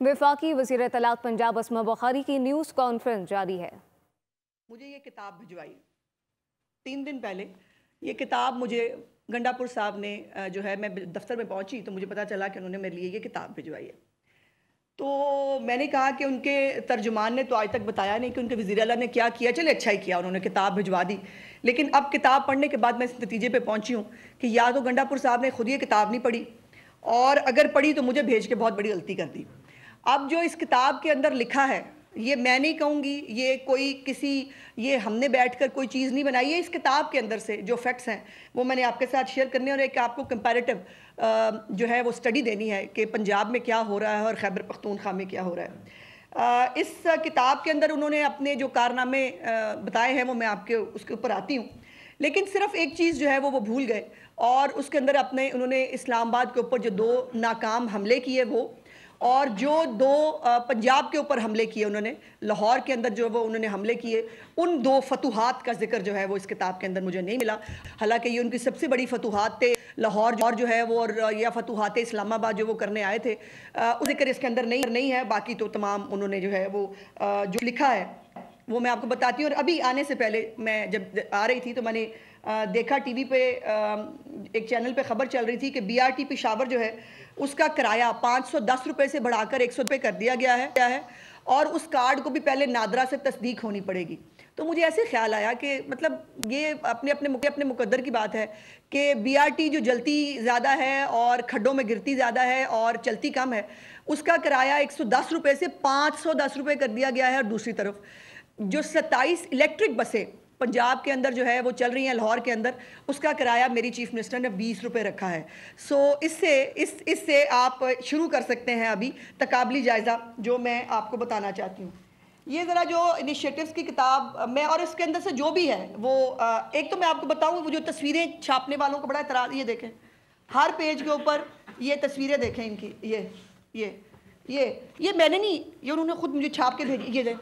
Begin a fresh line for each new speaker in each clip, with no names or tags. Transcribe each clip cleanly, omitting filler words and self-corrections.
वफाकी वज़ीर इत्तलात पंजाब अस्मा बुखारी की न्यूज़ कॉन्फ्रेंस जारी है।
मुझे ये किताब भिजवाई 3 दिन पहले। ये किताब मुझे गंडापुर साहब ने जो है, मैं दफ्तर में पहुंची तो मुझे पता चला कि उन्होंने मेरे लिए ये किताब भिजवाई है। तो मैंने कहा कि उनके तर्जुमान ने तो आज तक बताया नहीं कि उनके वज़ीर आला ने क्या किया। चले अच्छा ही किया, उन्होंने किताब भिजवा दी। लेकिन अब किताब पढ़ने के बाद मैं इस नतीजे पे पहुंची हूँ कि या तो गंडापुर साहब ने खुद ये किताब नहीं पढ़ी, और अगर पढ़ी तो मुझे भेज के बहुत बड़ी गलती कर दी। अब जो इस किताब के अंदर लिखा है, ये मैं नहीं कहूँगी, ये कोई किसी ये हमने बैठकर कोई चीज़ नहीं बनाई है। इस किताब के अंदर से जो फैक्ट्स हैं वो मैंने आपके साथ शेयर करने, और एक आपको कंपैरेटिव जो है वो स्टडी देनी है कि पंजाब में क्या हो रहा है और खैबर पख्तूनख्वा में क्या हो रहा है। इस किताब के अंदर उन्होंने अपने जो कारनामे बताए हैं वो मैं आपके उसके ऊपर आती हूँ, लेकिन सिर्फ एक चीज़ जो है वो भूल गए, और उसके अंदर उन्होंने इस्लामाबाद के ऊपर जो 2 नाकाम हमले किए वो, और जो 2 पंजाब के ऊपर हमले किए उन्होंने, लाहौर के अंदर जो वो उन्होंने हमले किए, उन 2 फतूहात का जिक्र जो है वो इस किताब के अंदर मुझे नहीं मिला। हालांकि ये उनकी सबसे बड़ी फतूहात थे, लाहौर जो है वो, और या फतूहात इस्लामाबाद जो वो करने आए थे, उस जिक्र इसके अंदर नहीं है। बाकी तो तमाम उन्होंने जो है वो जो लिखा है वो मैं आपको बताती हूँ। और अभी आने से पहले मैं जब आ रही थी तो मैंने देखा टीवी पे एक चैनल पे खबर चल रही थी कि BRT पेशावर जो है उसका किराया 510 रुपये से बढ़ाकर 100 रुपये कर दिया गया है, और उस कार्ड को भी पहले नादरा से तस्दीक होनी पड़ेगी। तो मुझे ऐसे ख्याल आया कि मतलब ये अपने मुकद्दर की बात है कि BRT जो जलती ज़्यादा है और खड्डों में गिरती ज़्यादा है और चलती कम है, उसका किराया 110 रुपये से 510 रुपये कर दिया गया है। और दूसरी तरफ जो 27 इलेक्ट्रिक बसें पंजाब के अंदर जो है वो चल रही हैं, लाहौर के अंदर, उसका किराया मेरी चीफ मिनिस्टर ने 20 रुपये रखा है। सो इससे आप शुरू कर सकते हैं अभी तकाबली जायज़ा जो मैं आपको बताना चाहती हूँ। ये ज़रा जो इनिशिएटिव्स की किताब मैं, और इसके अंदर से जो भी है वो एक तो मैं आपको बताऊँ, वो जो तस्वीरें छापने वालों को बड़ा एतराज़, ये देखें हर पेज के ऊपर ये तस्वीरें देखें इनकी, ये मैंने नहीं, ये उन्होंने खुद मुझे छाप के भेजी।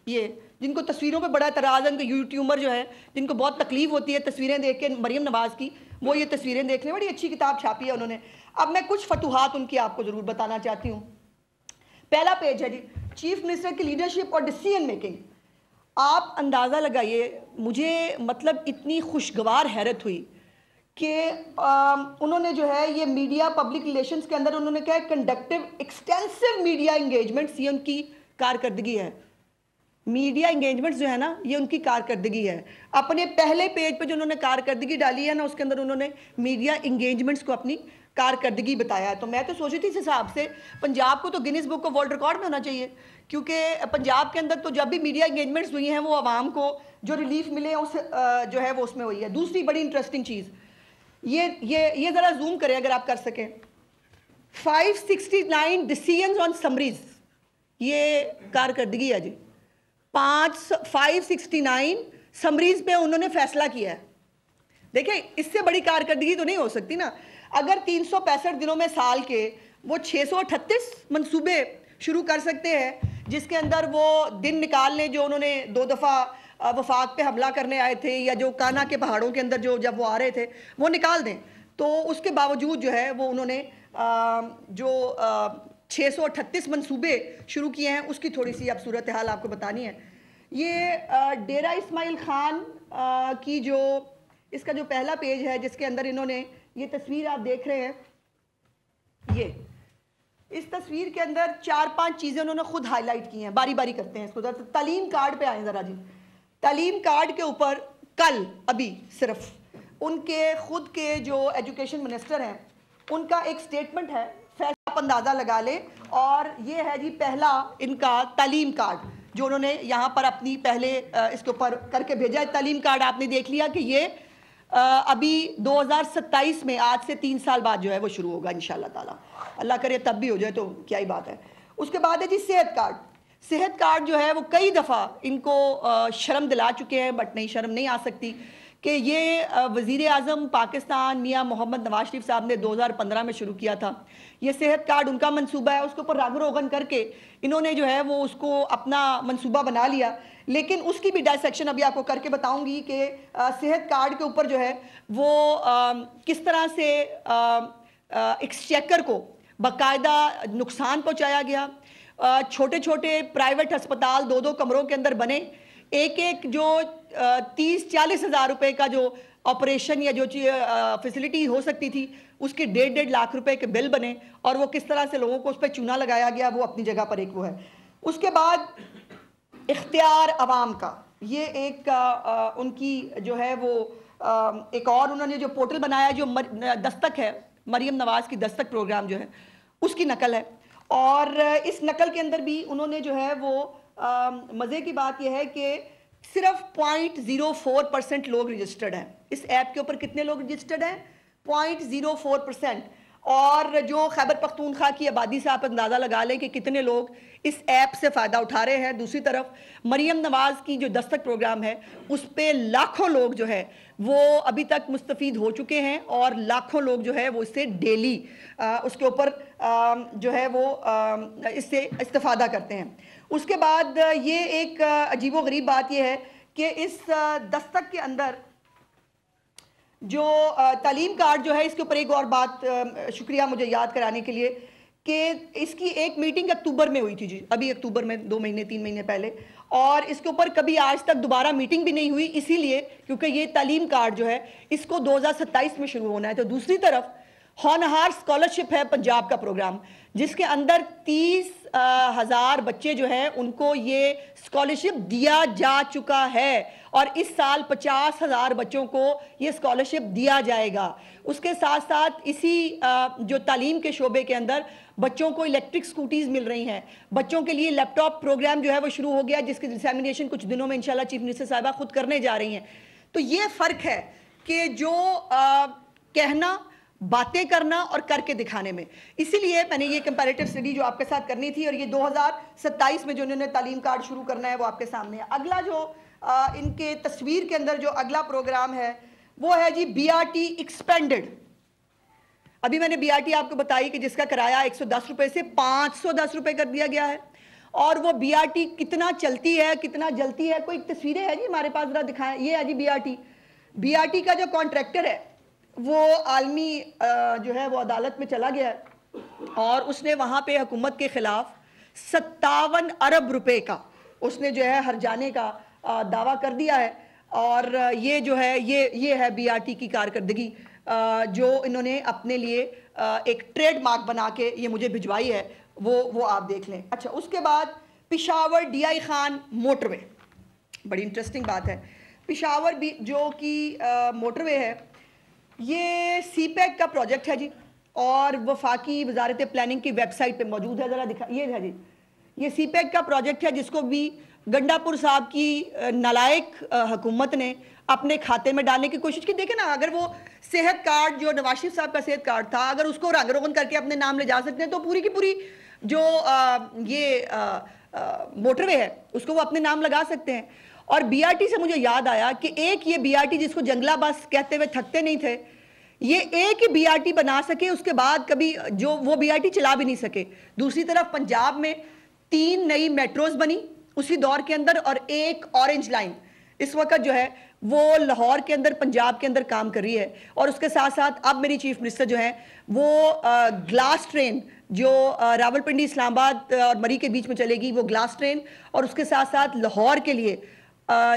ये जिनको तस्वीरों पे बड़ा एतराज़ है, उनके यूट्यूबर जो है जिनको बहुत तकलीफ होती है तस्वीरें देख के, मरियम नवाज़ की, वो ये तस्वीरें देख लें। बड़ी अच्छी किताब छापी है उन्होंने। अब मैं कुछ फतूहात उनकी आपको ज़रूर बताना चाहती हूँ। पहला पेज है जी, चीफ मिनिस्टर की लीडरशिप और डिसीजन मेकिंग। आप अंदाज़ा लगाइए, मुझे मतलब इतनी खुशगवार हैरत हुई कि उन्होंने जो है ये मीडिया पब्लिक रिलेशंस के अंदर उन्होंने कहा कंडक्टिव एक्सटेंसिव मीडिया इंगेजमेंट्स, ये उनकी कारकर्दगी है। मीडिया इंगेजमेंट्स जो है ना, ये उनकी कारकर्दगी है। अपने पहले पेज पे जो उन्होंने कारकर्दगी डाली है ना, उसके अंदर उन्होंने मीडिया इंगेजमेंट्स को अपनी कारकर्दगी बताया है। तो मैं तो सोच रही थी इस हिसाब से पंजाब को तो Guinness book of world record में होना चाहिए, क्योंकि पंजाब के अंदर तो जब भी मीडिया इंगेजमेंट्स हुई हैं वो आवाम को जो रिलीफ मिले उस जो है वो उसमें हुई है। दूसरी बड़ी इंटरेस्टिंग चीज़, ये ज़रा जूम करें अगर आप कर सकें, 569 डिसीजंस ऑन समरीज, ये कारकर्दगी है जी। 569 समरीज पे उन्होंने फैसला किया है। देखिए इससे बड़ी कारकर्दगी तो नहीं हो सकती ना। अगर 365 दिनों में साल के वो 638 मंसूबे शुरू कर सकते हैं, जिसके अंदर वो दिन निकाल लें जो उन्होंने 2 दफ़ा वफाक पे हमला करने आए थे, या जो काना के पहाड़ों के अंदर जो जब वो आ रहे थे वो निकाल दें, तो उसके बावजूद जो है वो उन्होंने जो 638 मंसूबे शुरू किए हैं उसकी थोड़ी सी अब सूरत हाल आपको बतानी है। ये डेरा इस्माइल खान की जो इसका जो पहला पेज है, जिसके अंदर इन्होंने ये तस्वीर आप देख रहे हैं, ये इस तस्वीर के अंदर 4-5 चीज़ें उन्होंने खुद हाईलाइट की हैं। बारी बारी करते हैं इसको। तालीम कार्ड पे आए ज़रा जी। तालीम कार्ड के ऊपर कल अभी सिर्फ उनके खुद के जो एजुकेशन मिनिस्टर हैं उनका एक स्टेटमेंट है, फैसला आप अंदाज़ा लगा लें, और ये है जी पहला इनका तालीम कार्ड जो उन्होंने यहाँ पर अपनी पहले इसके ऊपर करके भेजा है। तालीम कार्ड आपने देख लिया कि ये अभी 2027 में, आज से 3 साल बाद जो है वो शुरू होगा इंशाल्लाह ताला। अल्लाह करे तब भी हो जाए तो क्या ही बात है। उसके बाद है जी सेहत कार्ड। सेहत कार्ड जो है वो कई दफ़ा इनको शर्म दिला चुके हैं, बट नहीं, शर्म नहीं आ सकती कि ये वज़ीर आज़म पाकिस्तान मियाँ मोहम्मद नवाज शरीफ साहब ने 2015 में शुरू किया था। ये सेहत कार्ड उनका मंसूबा है, उसके ऊपर राग रोगन करके इन्होंने जो है वो उसको अपना मंसूबा बना लिया। लेकिन उसकी भी डायसेक्शन अभी आपको करके बताऊंगी कि सेहत कार्ड के ऊपर जो है वो किस तरह से एक्सचेकर को बाकायदा नुकसान पहुंचाया गया, छोटे छोटे प्राइवेट अस्पताल 2-2 कमरों के अंदर बने, एक जो 30-40 हज़ार रुपए का जो ऑपरेशन या जो फैसिलिटी हो सकती थी उसके 1.5 लाख रुपए के बिल बने, और वो किस तरह से लोगों को उस पर चूना लगाया गया, वो अपनी जगह पर एक वो है। उसके बाद इख्तियार अवाम का, ये एक उनकी जो है वो एक और उन्होंने जो पोर्टल बनाया जो दस्तक है, मरियम नवाज की दस्तक प्रोग्राम जो है उसकी नकल है, और इस नकल के अंदर भी उन्होंने जो है वो मज़े की बात यह है कि सिर्फ 0.04% लोग रजिस्टर्ड हैं इस ऐप के ऊपर। कितने लोग रजिस्टर्ड हैं? 0.04%। और जो खैबर पख्तूनख्वा की आबादी से आप अंदाज़ा लगा लें कि कितने लोग इस ऐप से फ़ायदा उठा रहे हैं। दूसरी तरफ मरियम नवाज़ की जो दस्तक प्रोग्राम है उस पर लाखों लोग जो है वो अभी तक मुस्तफ़ीद हो चुके हैं, और लाखों लोग जो है वो इससे डेली उसके ऊपर जो है वो इससे इस्तेफ़ादा करते हैं। उसके बाद ये एक अजीबो-गरीब बात ये है कि इस दस्तक के अंदर जो तालीम कार्ड जो है, इसके ऊपर एक और बात, शुक्रिया मुझे याद कराने के लिए, कि इसकी एक मीटिंग अक्टूबर में हुई थी जी, अभी अक्टूबर में 2 महीने 3 महीने पहले, और इसके ऊपर कभी आज तक दोबारा मीटिंग भी नहीं हुई, इसीलिए क्योंकि ये तालीम कार्ड जो है इसको 2027 में शुरू होना है। तो दूसरी तरफ होनहार स्कॉलरशिप है पंजाब का प्रोग्राम, जिसके अंदर 30,000 बच्चे जो हैं उनको ये स्कॉलरशिप दिया जा चुका है, और इस साल 50,000 बच्चों को ये स्कॉलरशिप दिया जाएगा। उसके साथ साथ इसी जो तालीम के शोबे के अंदर बच्चों को इलेक्ट्रिक स्कूटीज़ मिल रही हैं, बच्चों के लिए लैपटॉप प्रोग्राम जो है वो शुरू हो गया, जिसकी डिसैमिनेशन कुछ दिनों में इंशाल्लाह चीफ मिनिस्टर साहिबा खुद करने जा रही हैं। तो ये फ़र्क है कि जो कहना, बातें करना और करके दिखाने में। इसीलिए मैंने ये कंपैरेटिव स्टडी जो आपके साथ करनी थी, और ये 2027 में जो उन्होंने तालीम कार्ड शुरू करना है वो आपके सामने है। अगला जो इनके तस्वीर के अंदर जो अगला प्रोग्राम है वो है जी BRT एक्सपेंडेड। अभी मैंने BRT आपको बताई कि जिसका किराया 110 रुपए से 510 रुपए कर दिया गया है, और वो BRT कितना चलती है, कितना जलती है, कोई तस्वीरें है जी हमारे पास, जरा दिखाएं। ये है जी BRT का जो कॉन्ट्रैक्टर है वो आलमी जो है वो अदालत में चला गया है, और उसने वहाँ पे हुकूमत के ख़िलाफ़ 57 अरब रुपए का उसने जो है हर्जाने का दावा कर दिया है। और ये जो है ये है BRT की कारकर्दगी जो इन्होंने अपने लिए एक ट्रेडमार्क बना के ये मुझे भिजवाई है, वो आप देख लें। अच्छा, उसके बाद पिशावर DI खान मोटरवे, बड़ी इंटरेस्टिंग बात है। पिशावर भी जो कि मोटरवे है, ये CPEC का प्रोजेक्ट है जी, और वफाकी वजारत प्लानिंग की वेबसाइट पे मौजूद है, ज़रा दिखा, ये है जी, ये CPEC का प्रोजेक्ट है जिसको भी गंडापुर साहब की नालायक हुकूमत ने अपने खाते में डालने की कोशिश की। देखें ना, अगर वो सेहत कार्ड जो नवाज शरीफ साहब का सेहत कार्ड था, अगर उसको रंग रोगन करके अपने नाम ले जा सकते हैं, तो पूरी की पूरी जो ये मोटरवे है उसको वो अपने नाम लगा सकते हैं। और BRT से मुझे याद आया कि एक ये BRT जिसको जंगला बस कहते हुए थकते नहीं थे, ये एक ही BRT बना सके, उसके बाद कभी जो वो BRT चला भी नहीं सके। दूसरी तरफ पंजाब में 3 नई मेट्रोज बनी उसी दौर के अंदर, और एक ऑरेंज लाइन इस वक्त जो है वो लाहौर के अंदर, पंजाब के अंदर काम कर रही है। और उसके साथ साथ अब मेरी चीफ मिनिस्टर जो है वो ग्लास ट्रेन जो रावलपिंडी, इस्लामाबाद और मरी के बीच में चलेगी, वो ग्लास ट्रेन, और उसके साथ साथ लाहौर के लिए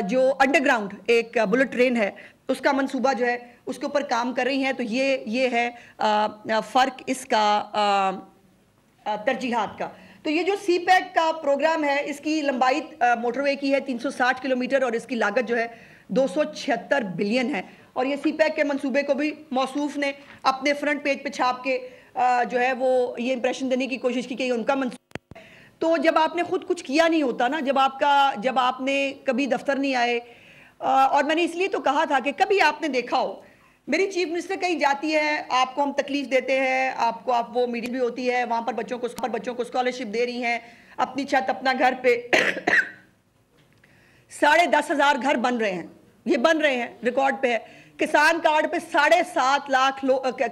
जो अंडरग्राउंड एक बुलेट ट्रेन है उसका मंसूबा जो है उसके ऊपर काम कर रही हैं। तो ये है फ़र्क इसका तरजीहात का। तो ये जो CPEC का प्रोग्राम है, इसकी लंबाई मोटरवे की है 360 किलोमीटर, और इसकी लागत जो है 276 बिलियन है। और ये CPEC के मंसूबे को भी मौसूफ ने अपने फ्रंट पेज पे छाप के जो है वो ये इंप्रेशन देने की कोशिश की कि ये उनका मंसूबा। तो जब आपने खुद कुछ किया नहीं होता ना, जब आपने कभी दफ्तर नहीं आए, और मैंने इसलिए तो कहा था कि कभी आपने देखा हो मेरी चीफ मिनिस्टर कहीं जाती है, आपको हम तकलीफ देते हैं, आप वो मीटिंग भी होती है, वहाँ पर बच्चों को स्कॉलरशिप दे रही हैं, अपनी छत अपना घर पे 10,500 घर बन रहे हैं, ये बन रहे हैं, रिकॉर्ड पे है। किसान कार्ड पे 7.5 लाख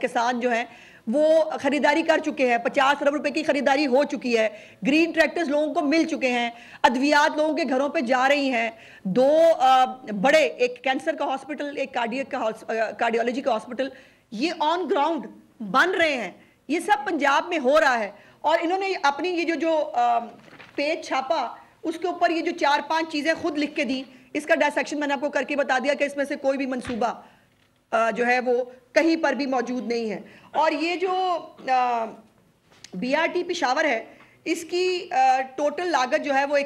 किसान जो हैं वो खरीदारी कर चुके हैं, 50 अरब रुपए की खरीदारी हो चुकी है, ग्रीन ट्रैक्टर्स लोगों को मिल चुके हैं, अद्वियात लोगों के घरों पे जा रही हैं, 2 बड़े, एक कैंसर का हॉस्पिटल, एक कार्डियोलॉजी का हॉस्पिटल, ये ऑन ग्राउंड बन रहे हैं। ये सब पंजाब में हो रहा है। और इन्होंने अपनी ये जो پیج چھاپا, اس کے اوپر یہ جو 4-5 چیزیں خود لکھ کے دی, اس کا ڈائسیکشن میں نے آپ کو کر کے بتا دیا کہ اس میں سے کوئی بھی منصوبہ جو ہے وہ کہیں پر بھی موجود نہیں ہے. اور یہ جو BRT پشاور ہے, اس کی ٹوٹل لاگت جو ہے وہ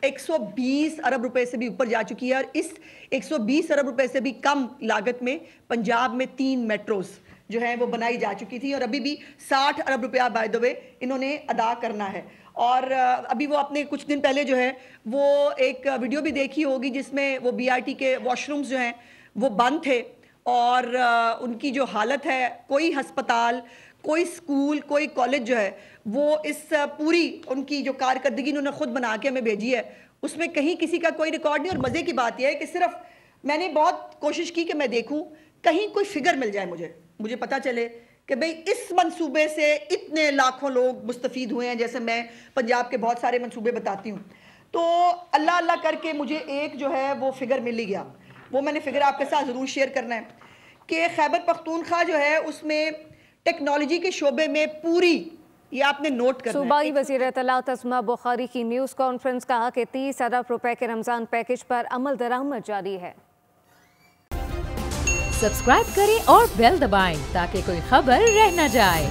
120 ارب روپے سے بھی اوپر جا چکی ہے, اور اس 120 ارب روپے سے بھی کم لاگت میں پنجاب میں 3 میٹروز جو ہیں وہ بنائی جا چکی تھی, اور ابھی بھی 60 ارب روپیہ بائی دا وے انہوں نے ادا کرنا ہے. اور ابھی وہ اپنے کچھ دن پہلے جو ہے وہ ایک ویڈیو بھی دیکھی ہوگی جس میں وہ BRT کے واش رومز جو ہیں وہ بند تھے, اور ان کی جو حالت ہے, کوئی ہسپتال, کوئی سکول, کوئی کالج جو ہے وہ اس پوری ان کی جو کارکردگی انہوں نے خود بنا کے ہمیں بھیجی ہے, اس میں کہیں کسی کا کوئی ریکارڈ نہیں. اور مزے کی بات یہ ہے کہ صرف میں نے بہت کوشش کی کہ میں دیکھوں کہیں کوئی فگر مل جائے, مجھے پتہ چلے کہ بھئی اس منصوبے سے اتنے لاکھوں لوگ مستفید ہوئے ہیں, جیسے میں پنجاب کے بہت سارے منصوبے بتاتی ہوں. تو اللہ کر کے مجھے ایک جو ہے وہ فگر مل ہی گیا, وہ میں نے فگر آپ کے ساتھ ضرور شیئر کرنا ہے کہ خیبر پختونخوا جو ہے اس میں ٹیکنالوجی کے شعبے میں پوری, یہ آپ نے نوٹ کرنا ہے.
صوبائی وزیر اطلاعات اسماء بخاری کی نیوز کانفرنس, کہا کہ 30 ارب روپے کے رمضان پیکج پر عمل درآمد جاری ہے.
سبسکرائب کریں اور بیل دبائیں تاکہ کوئی خبر رہ نہ جائے.